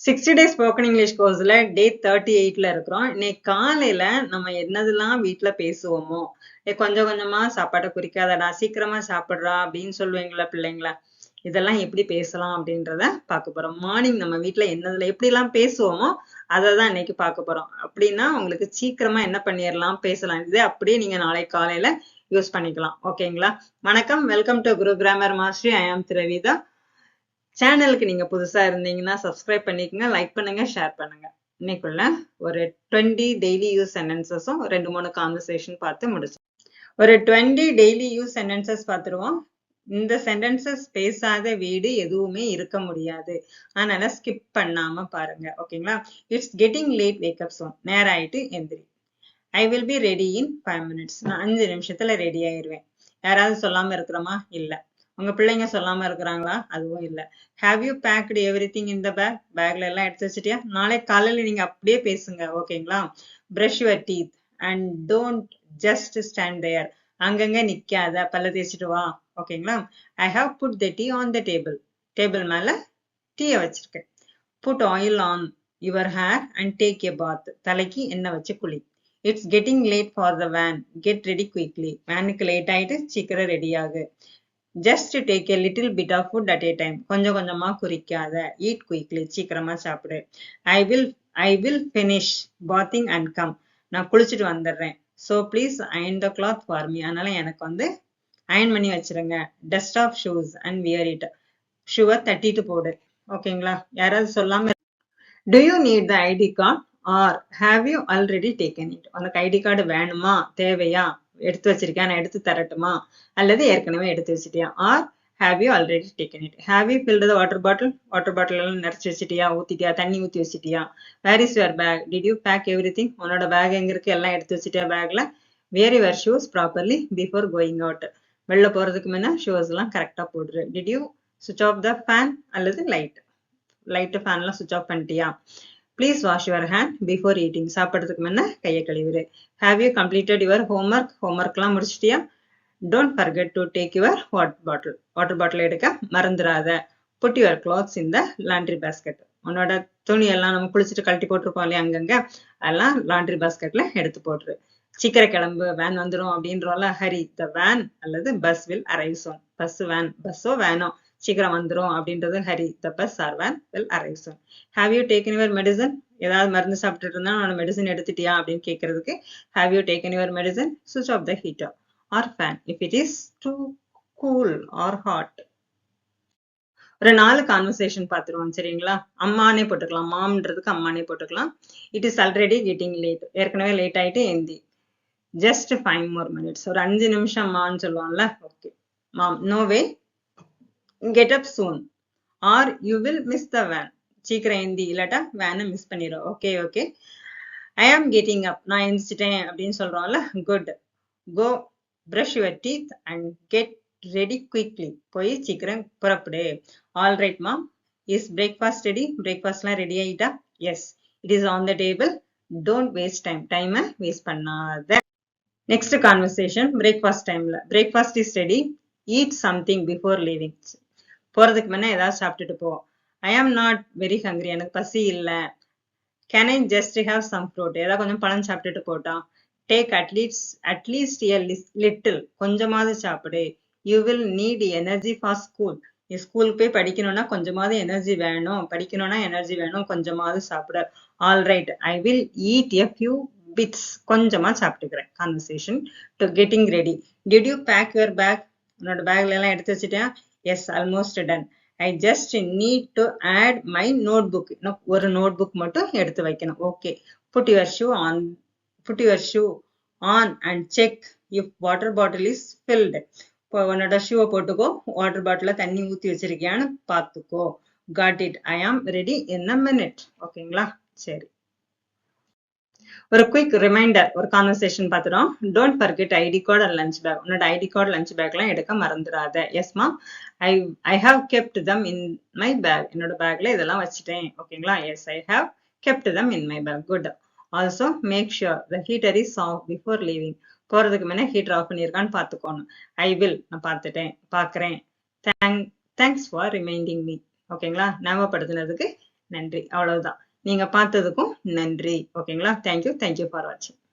60 days spoken English courseல day 38ல இருக்கிறோம். இன்னைக்கு காலையில நம்ம என்னதெல்லாம் வீட்ல பேசுவோமோ, கொஞ்சம் கொஞ்சமா சாப்பாட்ட குறிக்காதடா, சீக்கிரமா சாப்பிடுறா அப்படின்னு சொல்லுவீங்களா பிள்ளைங்களா? இதெல்லாம் எப்படி பேசலாம் அப்படின்றத பார்க்க போறோம். மார்னிங் நம்ம வீட்ல என்னதுல எப்படிலாம் பேசுவோமோ, அதை தான் இன்னைக்கு பார்க்க போறோம். அப்படின்னா உங்களுக்கு சீக்கிரமா என்ன பண்ணிடலாம் பேசலாம். இதே அப்படியே நீங்க நாளை காலையில யூஸ் பண்ணிக்கலாம். ஓகேங்களா? வணக்கம், welcome to Guru grammar mastery. I am Thiravitha. சேனலுக்கு நீங்க புதுசா இருந்தீங்கன்னா சப்ஸ்கிரைப் பண்ணிக்கங்க, லைக் பண்ணுங்க, ஷேர் பண்ணுங்க. இன்னைக்குள்ள ஒரு 20 டெய்லி யூஸ் சென்டென்சஸும் 2-3 கான்வர்சேஷன் பார்த்து முடிச்சோம். ஒரு 20 டெய்லி யூஸ் சென்டென்சஸ் பார்த்துருவோம். இந்த சென்டென்சஸ் பேசாத வீடு எதுவுமே இருக்க முடியாது. அதனால ஸ்கிப் பண்ணாம பாருங்க. ஓகேங்களா? It's getting late, wake up soon. நேரம் ஆயிட்டு எந்திரி. I will be ready in 5 minutes. நான் 5 நிமிஷத்துல ரெடி ஆயிருவேன். யாராவது சொல்லாம இருக்கிறோமா? இல்ல. உங்க பிள்ளைங்க சொல்லாம இருக்கிறாங்களா? அதுவும் இல்ல. Have you packed everything in the bag? பேக்ல எல்லாம் எடுத்து வச்சிட்டியா? நாளை காலையில நீங்க அப்படியே பேசுங்க. ஓகேங்களா? Brush your teeth and don't just stand there. அங்கங்க நிக்காத, பல்ல தேய்ச்சிட்டு வா. ஓகேங்களா? I have put the tea on the table. Table மேல டீயை வச்சிருக்கேன். Put oil on your hair and take a bath. தலைக்கு எண்ணெய் வச்சு குளி. It's getting late for the van. Get ready quickly. வேனுக்கு லேட் ஆயிட்டு சீக்கிரம் ரெடி ஆகு. Just take a little bit of food at a time. கொஞ்சம் கொஞ்சமா குறிக்காத. Eat quickly. சீக்கிரமா சாப்பிடு. I will finish bathing and come. நான் குளிச்சுட்டு வந்துடுறேன். So please iron the cloth for me. அதனால எனக்கு அயன் பண்ணி வச்சிருங்க. Dust off shoes and wear it. ஷூவை தட்டிட்டு போடு. ஓகேங்களா? யாராவது சொல்லாம Do you need the ID card or have you already taken it? உனக்கு ஐடி கார்டு வேணுமா, தேவையா, எடுத்து வச்சிருக்கியா, நான் எடுத்து தரட்டுமா, அல்லது ஏற்கனவே எடுத்து வச்சிட்டியா? Or have you already taken it? Have you filled the water bottle? Water bottle எல்லாம் நிறைச்சு வச்சிட்டியா, ஊத்திட்டியா, தண்ணி ஊத்தி வச்சிட்டியா? Where is your bag? Did you pack everything? உன்னோட பேக் எங்க இருக்கு? எல்லாம் எடுத்து வச்சிட்டியா பேக்ல? Wear your shoes properly before going out. வெளில போறதுக்கு முன்ன ஷூஸ் எல்லாம் கரெக்டா போடுற. Did you switch off the fan அல்லது லைட்? லைட் ஃபேன்லாம் சுவிச் ஆஃப் பண்ணிட்டியா? Please wash your hand before eating. சாப்பிட்றதுக்கு முன்ன கையை கழுவிடு. Have you completed your homework? ஹோம்ஒர்க்லாம் முடிச்சிட்டியா? Don't forget to take your water bottle எடுக்க மறந்துடாத. Put your clothes in the laundry basket. உன்னோட துணி எல்லாம் நம்ம குளிச்சுட்டு கழட்டி போட்டிருப்போம் இல்லையா அங்கங்க, அதெல்லாம் லாண்ட்ரி பாஸ்கெட்ல எடுத்து போட்டுரு. சீக்கிரம் கிளம்பு, வேன் வந்துடும் அப்படின்றோம்ல. ஹரி த வேன் அல்லது bus will arrive soon. Bus van, பஸ்ஸோ வேனோ சீக்கிரம் வந்துடும் அப்படின்றது hurry. The bus or van will arrive soon. Have you taken your medicine? ஏதாவது மருந்து சாப்பிட்டுட்டு இருந்தா உன்னோட மெடிசன் எடுத்துட்டியா அப்படின்னு கேட்கறதுக்கு have you taken your medicine? Switch off the heater or fan if it is too cool or hot. ஒரு 4 conversation பார்த்துருவோம். சரிங்களா? அம்மானே போட்டுக்கலாம், மாம்ன்றதுக்கு அம்மானே போட்டுக்கலாம். It is already getting late. ஏற்கனவே லேட் ஆயிட்டு எந்தி. Just 5 more minutes. ஒரு 5 நிமிஷம் மான்னு சொல்லுவாங்கல்ல. Okay. Mom, no way, get up soon or you will miss the van. சீக்கிரம் எந்தி, இல்லாட்டா வேனை மிஸ் பண்ணிடும். Okay okay. ஐ ஆம் கெட்டிங் அப். நான் எந்திரிச்சிட்டேன் அப்படின்னு சொல்றோம்ல. Good. Go brush your teeth and get ready quickly. போய் சீக்கிரம் புறப்படு. All right mom. Is breakfast ready? பிரேக்ஃபாஸ்ட்லாம் ரெடி ஆயிட்டா? Yes, it is on the table. Don't waste time. டைமை வேஸ்ட் பண்ணாத. நெக்ஸ்ட் கான்வர்சேஷன் பிரேக்ஃபாஸ்ட் டைம்ல. Breakfast is ready. Eat something before leaving. போறதுக்கு முன்ன ஏதாவது சாப்பிட்டுட்டு போ. ஐ ஆம் நாட் வெரி ஹங்க்ரி. எனக்கு பசி இல்ல. Can I just have some fruit? ஏதாவது கொஞ்சம் பழம் சாப்பிட்டுட்டு போட்டா? Take at least a little. கொஞ்சமாவது சாப்பிடு. You will need energy for school. நீ ஸ்கூலுக்கு போய் படிக்கணும்னா கொஞ்சமாவது எனர்ஜி வேணும். படிக்கணும்னா எனர்ஜி வேணும். கொஞ்சமாவது சாப்பிட. All right, I will eat a few bits. கொஞ்சமா சாப்பிட்டுக்கிறேன். Conversation to getting ready. Did you pack your bag? உன்னோட பேக்ல எல்லாம் எடுத்து வச்சுட்டேன். Yes, almost done. I just need to add my notebook. இன்னும் ஒரு நோட் புக் மட்டும் எடுத்து வைக்கணும். Okay. Put your shoe on and check if water bottle is filled. இப்போ உன்னோட ஷூவை போட்டுக்கோ. வாட்டர் பாட்டில தண்ணி ஊற்றி வச்சிருக்கியான்னு பார்த்துக்கோ. Got it. I am ready in a minute. ஓகேங்களா? சரி. ஒரு குயிக் ரிமைண்டர், ஒரு கான்வர்சேஷன் பார்த்துடும். Don't forget ID card and lunch bag. உன்னோட ஐடி கார்டு லஞ்ச் பேக்லாம் எடுக்க மறந்துடாத. Yes ma'am, I have kept them in my bag. என்னோட பேக்ல இதெல்லாம் வச்சுட்டேன். ஓகேங்களா? Yes, I have kept them in my bag. Good. Also make sure the heater is off before leaving. போறதுக்கு முன்ன ஹீட்டர் ஆஃப் பண்ணியிருக்கான்னு பார்த்துக்கோணும். ஐ வில், நான் பார்க்குறேன். Thanks for reminding me. ஓகேங்களா? ஞாபகப்படுத்தினதுக்கு நன்றி. அவ்வளவுதான். நீங்க பார்த்ததுக்கும் நன்றி. ஓகேங்களா? Thank you. Thank you for வாட்சிங்.